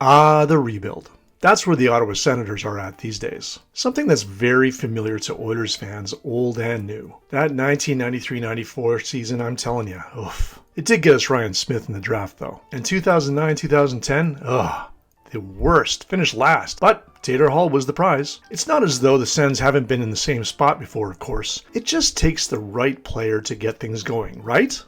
The rebuild. That's where the Ottawa Senators are at these days. Something that's very familiar to Oilers fans, old and new. That 1993-94 season, I'm telling you, oof. It did get us Ryan Smith in the draft though. And 2009-2010, the worst. Finished last. But Taylor Hall was the prize. It's not as though the Sens haven't been in the same spot before, of course. It just takes the right player to get things going, right?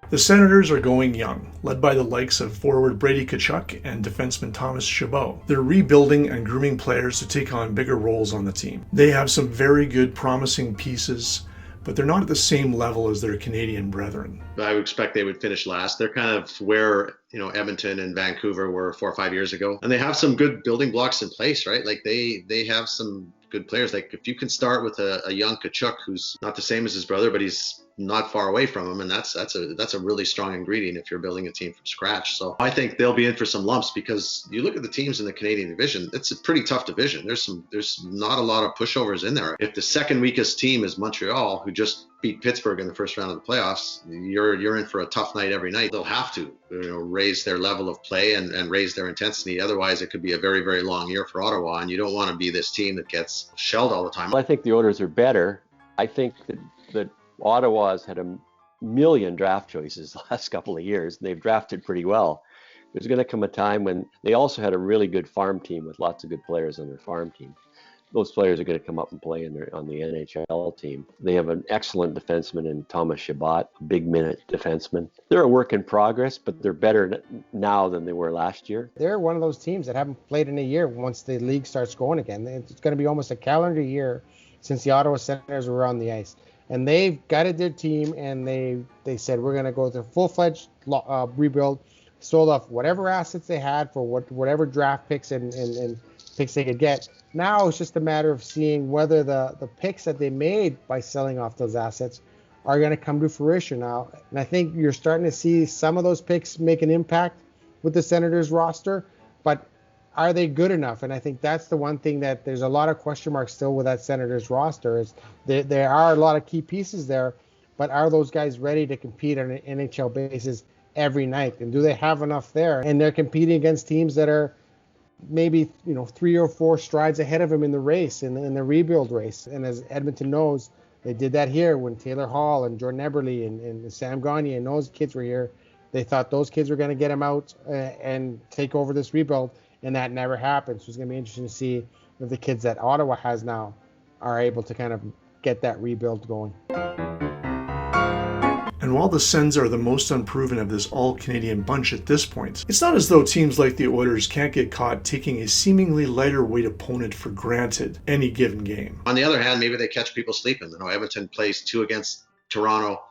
The Senators are going young, led by the likes of forward Brady Tkachuk and defenseman Thomas Chabot. They're rebuilding and grooming players to take on bigger roles on the team. They have some very good, promising pieces, but they're not at the same level as their Canadian brethren. I would expect they would finish last. They're kind of where, Edmonton and Vancouver were 4 or 5 years ago. And they have some good building blocks in place, right? Like they have some good players. Like if you can start with a young Tkachuk who's not the same as his brother, but he's not far away from him, and that's a really strong ingredient if you're building a team from scratch. So I think they'll be in for some lumps, because you look at the teams in the Canadian division, it's a pretty tough division. There's not a lot of pushovers in there. If the second weakest team is Montreal, who just beat Pittsburgh in the first round of the playoffs, you're in for a tough night every night. They'll have to raise their level of play and raise their intensity. Otherwise, it could be a very, very long year for Ottawa, and you don't want to be this team that gets shelled all the time. Well, I think the Oilers are better. I think that Ottawa's had a million draft choices the last couple of years. They've drafted pretty well. There's going to come a time when they also had a really good farm team with lots of good players on their farm team. Those players are going to come up and play on the NHL team. They have an excellent defenseman in Thomas Chabot, a big minute defenseman. They're a work in progress, but they're better now than they were last year. They're one of those teams that haven't played in a year once the league starts going again. It's going to be almost a calendar year since the Ottawa Senators were on the ice. And they've guided their team, and they said, we're going to go with a full-fledged rebuild, sold off whatever assets they had for whatever draft picks and picks they could get. Now it's just a matter of seeing whether the picks that they made by selling off those assets are going to come to fruition now. And I think you're starting to see some of those picks make an impact with the Senators roster, but are they good enough? And I think that's the one thing that there's a lot of question marks still with that Senators roster. Is there are a lot of key pieces there, but are those guys ready to compete on an NHL basis every night? And do they have enough there? And they're competing against teams that are maybe 3 or 4 strides ahead of them in the race, in the rebuild race. And as Edmonton knows, they did that here when Taylor Hall and Jordan Eberle and Sam Gagner and those kids were here. They thought those kids were going to get them out and take over this rebuild. And that never happened. So it's going to be interesting to see if the kids that Ottawa has now are able to kind of get that rebuild going. And while the Sens are the most unproven of this all-Canadian bunch at this point, it's not as though teams like the Oilers can't get caught taking a seemingly lighter weight opponent for granted any given game. On the other hand, maybe they catch people sleeping. Edmonton plays 2 against Toronto,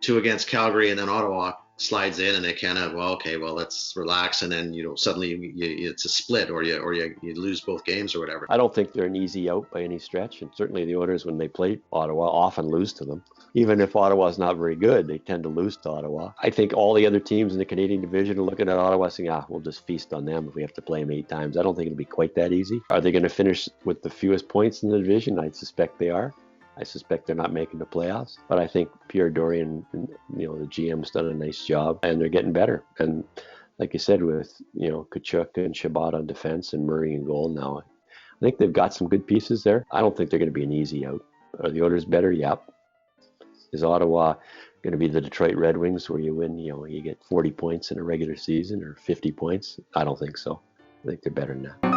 2 against Calgary, and then Ottawa slides in, and they kind of, let's relax, and then suddenly it's a split, or you lose both games or whatever. I don't think they're an easy out by any stretch, and certainly the Oilers, when they play Ottawa, often lose to them. Even if Ottawa's not very good, they tend to lose to Ottawa. I think all the other teams in the Canadian division are looking at Ottawa saying, we'll just feast on them if we have to play them 8 times. I don't think it'll be quite that easy. Are they going to finish with the fewest points in the division? I suspect they are. I suspect they're not making the playoffs, but I think Pierre Dorian, the GM's done a nice job, and they're getting better. And like you said, with Tkachuk and Chabot on defense and Murray in goal now, I think they've got some good pieces there. I don't think they're going to be an easy out. Are the Oilers better? Yep. Is Ottawa going to be the Detroit Red Wings, where you win, you get 40 points in a regular season or 50 points? I don't think so. I think they're better than that.